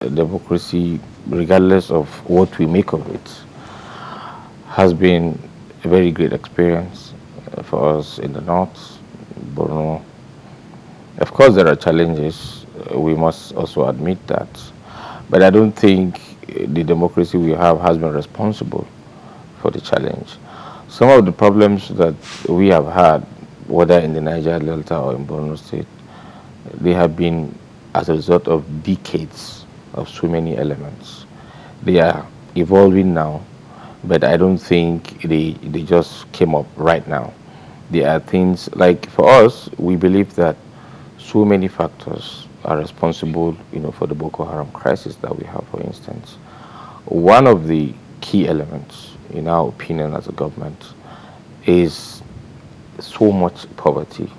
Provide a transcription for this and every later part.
democracy, regardless of what we make of it, has been a very great experience for us in the north, Borno. Of course, there are challenges. We must also admit that. But I don't think the democracy we have has been responsible for the challenge. Some of the problems that we have had, whether in the Niger Delta or in Borno State, they have been as a result of decades of so many elements. They are evolving now, but I don't think they just came up right now. There are things like for us, we believe that so many factors are responsible, for the Boko Haram crisis that we have, for instance. One of the key elements, in our opinion as a government, is so much poverty,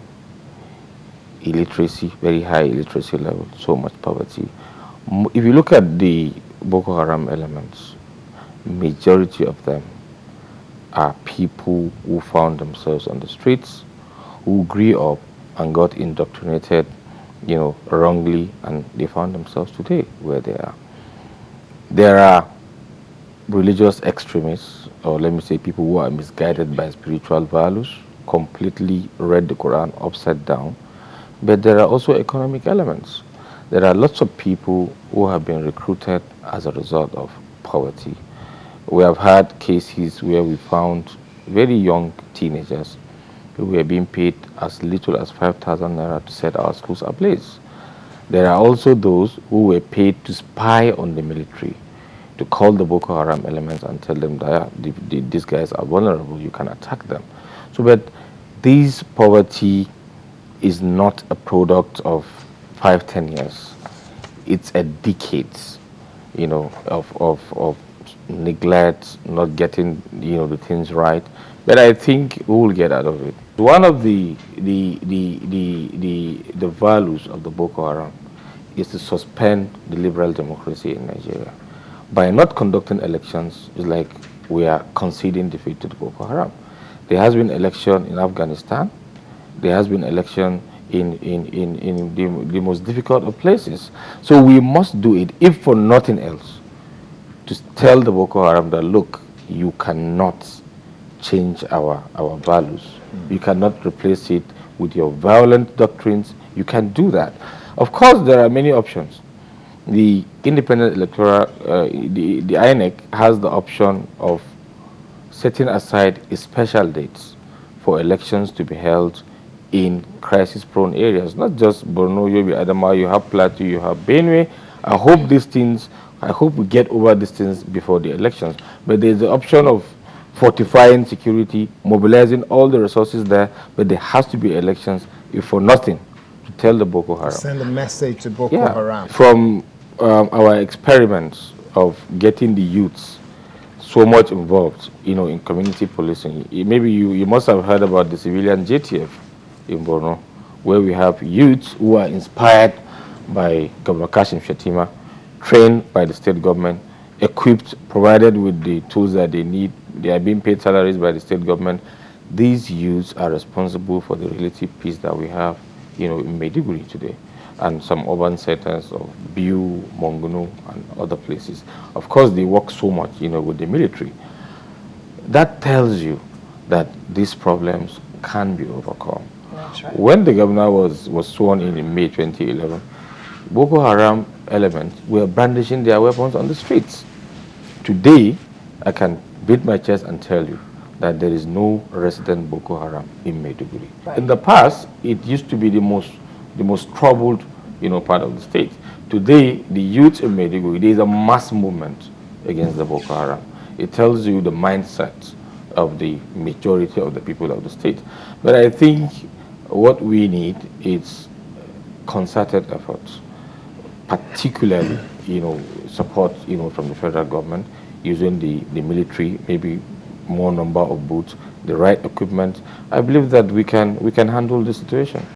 illiteracy, very high illiteracy level, so much poverty. If you look at the Boko Haram elements, majority of them are people who found themselves on the streets, who grew up and got indoctrinated, wrongly, and they found themselves today where they are. There are religious extremists, or let me say people who are misguided by spiritual values, completely read the Quran upside down. But there are also economic elements. There are lots of people who have been recruited as a result of poverty. We have had cases where we found very young teenagers who were being paid as little as 5,000 naira to set our schools ablaze. There are also those who were paid to spy on the military, to call the Boko Haram elements and tell them that these guys are vulnerable, you can attack them. So, but this poverty is not a product of 5, 10 years. It's a decades, of neglect, not getting, the things right. But I think we will get out of it. One of the values of the Boko Haram is to suspend the liberal democracy in Nigeria. By not conducting elections, it's like we are conceding defeat to the Boko Haram. There has been election in Afghanistan. There has been election in the most difficult of places. So we must do it, if for nothing else, to tell the Boko Haram that, look, you cannot change our values. You cannot replace it with your violent doctrines. You can do that. Of course, there are many options. The independent electoral, the INEC has the option of setting aside special dates for elections to be held in crisis-prone areas, not just Borno, Yobe, Adama, you have Plateau, you have Benue. I hope we get over these things before the elections. But there's the option of fortifying security, mobilizing all the resources there, but there has to be elections, if for nothing, to tell the Boko Haram. Send a message to Boko Haram. From our experiments of getting the youths so much involved, in community policing. Maybe you must have heard about the civilian JTF in Borno, where we have youths who are inspired by Governor Kashim Shetima, trained by the state government, equipped, provided with the tools that they need. They are being paid salaries by the state government. These youths are responsible for the relative peace that we have, in Maiduguri today, and some urban centers of Biu, Mongunu, and other places. Of course, they work so much, with the military. That tells you that these problems can be overcome. That's right. When the governor was sworn in May 2011, Boko Haram elements were brandishing their weapons on the streets. Today, I can beat my chest and tell you that there is no resident Boko Haram in Maiduguri. Right. In the past, it used to be the most troubled, part of the state. Today, the youth in Maiduguri, there is a mass movement against the Boko Haram. It tells you the mindset of the majority of the people of the state. But I think what we need is concerted efforts, particularly, support, from the federal government, using the military, maybe more number of boots, the right equipment. I believe that we can handle the situation.